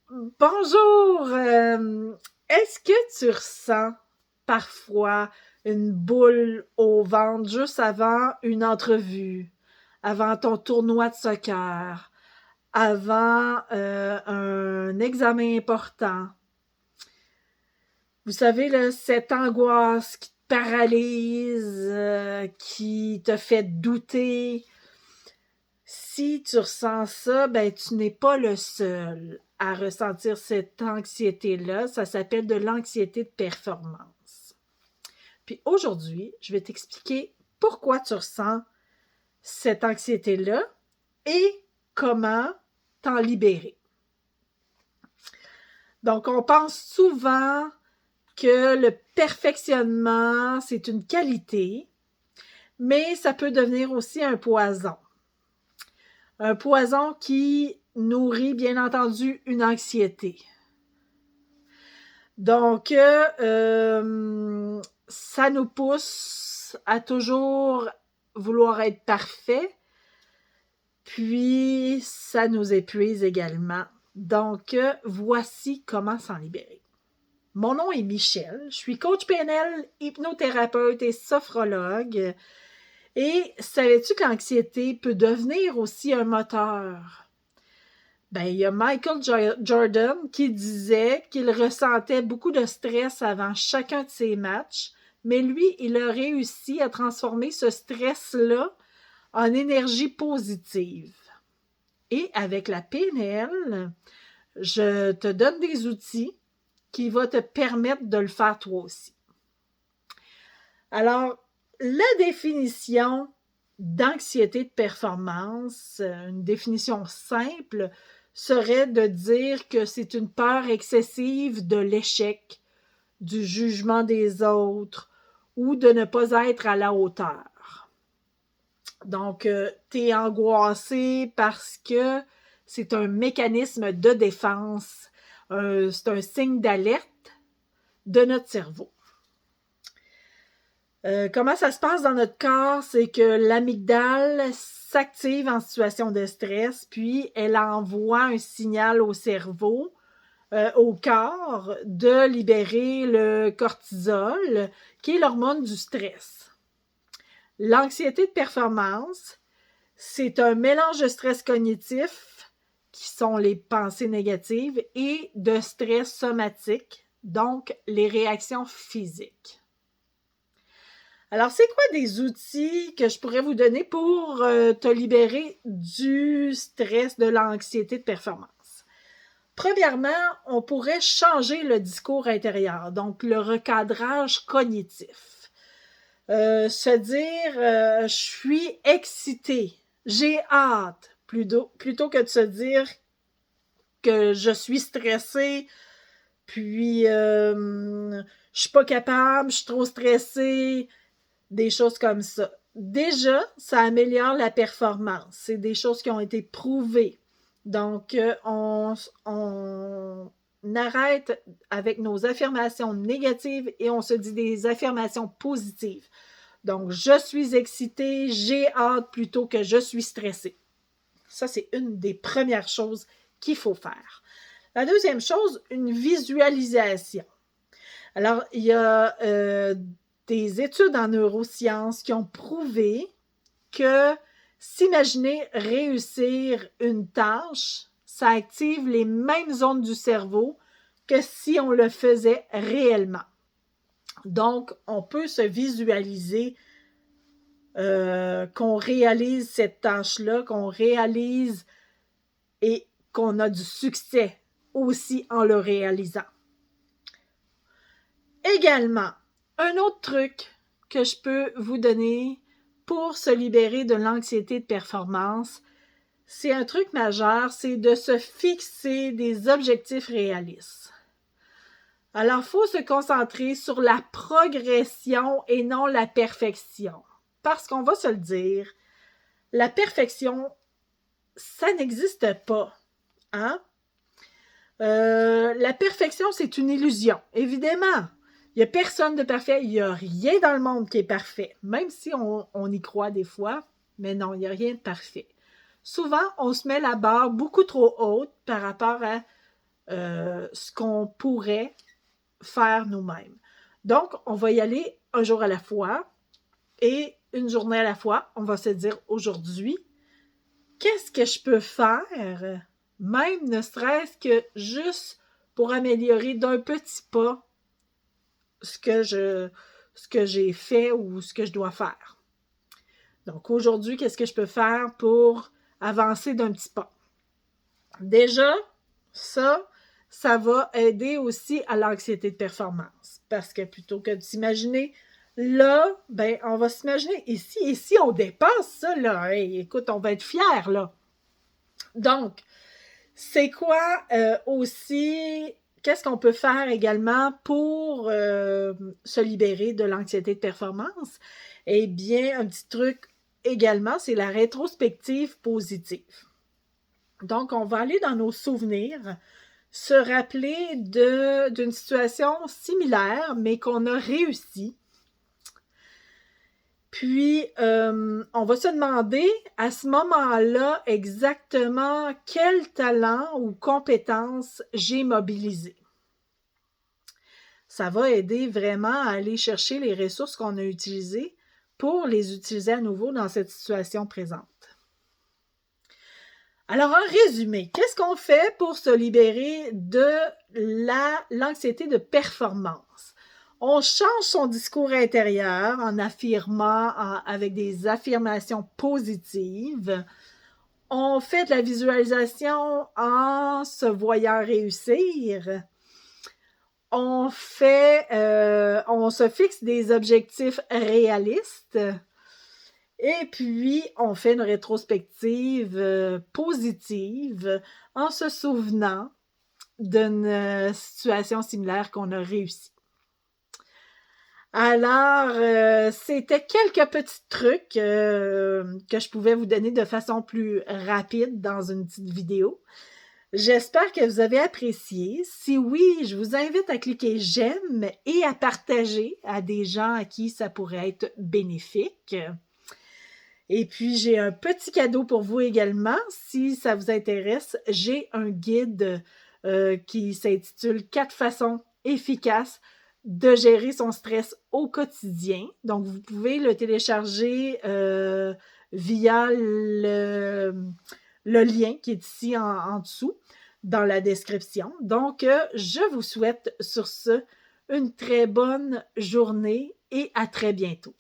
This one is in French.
Bonjour! Est-ce que tu ressens parfois une boule au ventre juste avant une entrevue, avant ton tournoi de soccer, avant un examen important? Vous savez, là, cette angoisse qui te paralyse, qui te fait douter. Si tu ressens ça, ben tu n'es pas le seul à ressentir cette anxiété-là. Ça s'appelle de l'anxiété de performance. Puis aujourd'hui, je vais t'expliquer pourquoi tu ressens cette anxiété-là et comment t'en libérer. Donc, on pense souvent que le perfectionnement, c'est une qualité, mais ça peut devenir aussi un poison. Un poison qui nourrit, bien entendu, une anxiété. Donc, ça nous pousse à toujours vouloir être parfait, puis ça nous épuise également. Donc, voici comment s'en libérer. Mon nom est Michel, je suis coach PNL, hypnothérapeute et sophrologue. Et savais-tu que l'anxiété peut devenir aussi un moteur? Ben, il y a Michael Jordan qui disait qu'il ressentait beaucoup de stress avant chacun de ses matchs, mais lui, il a réussi à transformer ce stress-là en énergie positive. Et avec la PNL, je te donne des outils qui vont te permettre de le faire toi aussi. Alors, la définition d'anxiété de performance, une définition simple, serait de dire que c'est une peur excessive de l'échec, du jugement des autres ou de ne pas être à la hauteur. Donc, tu es angoissé parce que c'est un mécanisme de défense, c'est un signe d'alerte de notre cerveau. Comment ça se passe dans notre corps? C'est que l'amygdale s'active en situation de stress, puis elle envoie un signal au cerveau, au corps, de libérer le cortisol, qui est l'hormone du stress. L'anxiété de performance, c'est un mélange de stress cognitif, qui sont les pensées négatives, et de stress somatique, donc les réactions physiques. Alors, c'est quoi des outils que je pourrais vous donner pour te libérer du stress, de l'anxiété de performance? Premièrement, on pourrait changer le discours intérieur, donc le recadrage cognitif. Se dire je suis excité, j'ai hâte, plutôt que de se dire que je suis stressé, puis je suis pas capable, je suis trop stressé, des choses comme ça. Déjà, ça améliore la performance. C'est des choses qui ont été prouvées. Donc, on arrête avec nos affirmations négatives et on se dit des affirmations positives. Donc, je suis excitée, j'ai hâte plutôt que je suis stressée. Ça, c'est une des premières choses qu'il faut faire. La deuxième chose, une visualisation. Alors, il y a des études en neurosciences qui ont prouvé que s'imaginer réussir une tâche, ça active les mêmes zones du cerveau que si on le faisait réellement. Donc, on peut se visualiser qu'on réalise cette tâche-là, qu'on réalise et qu'on a du succès aussi en le réalisant. Également, un autre truc que je peux vous donner pour se libérer de l'anxiété de performance, c'est un truc majeur, c'est de se fixer des objectifs réalistes. Alors, il faut se concentrer sur la progression et non la perfection. Parce qu'on va se le dire, la perfection, ça n'existe pas. Hein? La perfection, c'est une illusion, évidemment. Il n'y a personne de parfait, il n'y a rien dans le monde qui est parfait, même si on y croit des fois, mais non, il n'y a rien de parfait. Souvent, on se met la barre beaucoup trop haute par rapport à ce qu'on pourrait faire nous-mêmes. Donc, on va y aller un jour à la fois et une journée à la fois. On va se dire aujourd'hui, qu'est-ce que je peux faire, même ne serait-ce que juste pour améliorer d'un petit pas ce que j'ai fait ou ce que je dois faire. Donc aujourd'hui, qu'est-ce que je peux faire pour avancer d'un petit pas? Déjà, ça va aider aussi à l'anxiété de performance. Parce que plutôt que de s'imaginer là, ben, on va s'imaginer ici. Et si on dépasse ça, là, hey, écoute, on va être fiers, là. Donc, c'est quoi aussi, qu'est-ce qu'on peut faire également pour se libérer de l'anxiété de performance? Eh bien, un petit truc également, c'est la rétrospective positive. Donc, on va aller dans nos souvenirs, se rappeler d'une situation similaire, mais qu'on a réussi. Puis, on va se demander à ce moment-là exactement quel talent ou compétence j'ai mobilisé. Ça va aider vraiment à aller chercher les ressources qu'on a utilisées pour les utiliser à nouveau dans cette situation présente. Alors, en résumé, qu'est-ce qu'on fait pour se libérer de l'anxiété de performance? On change son discours intérieur en affirmant avec des affirmations positives. On fait de la visualisation en se voyant réussir. On se fixe des objectifs réalistes. Et puis, on fait une rétrospective positive en se souvenant d'une situation similaire qu'on a réussi. Alors, c'était quelques petits trucs que je pouvais vous donner de façon plus rapide dans une petite vidéo. J'espère que vous avez apprécié. Si oui, je vous invite à cliquer j'aime et à partager à des gens à qui ça pourrait être bénéfique. Et puis, j'ai un petit cadeau pour vous également. Si ça vous intéresse, j'ai un guide qui s'intitule « 4 façons efficaces de gérer son stress au quotidien ». Donc, vous pouvez le télécharger via le lien qui est ici en dessous, dans la description. Donc, je vous souhaite sur ce une très bonne journée et à très bientôt.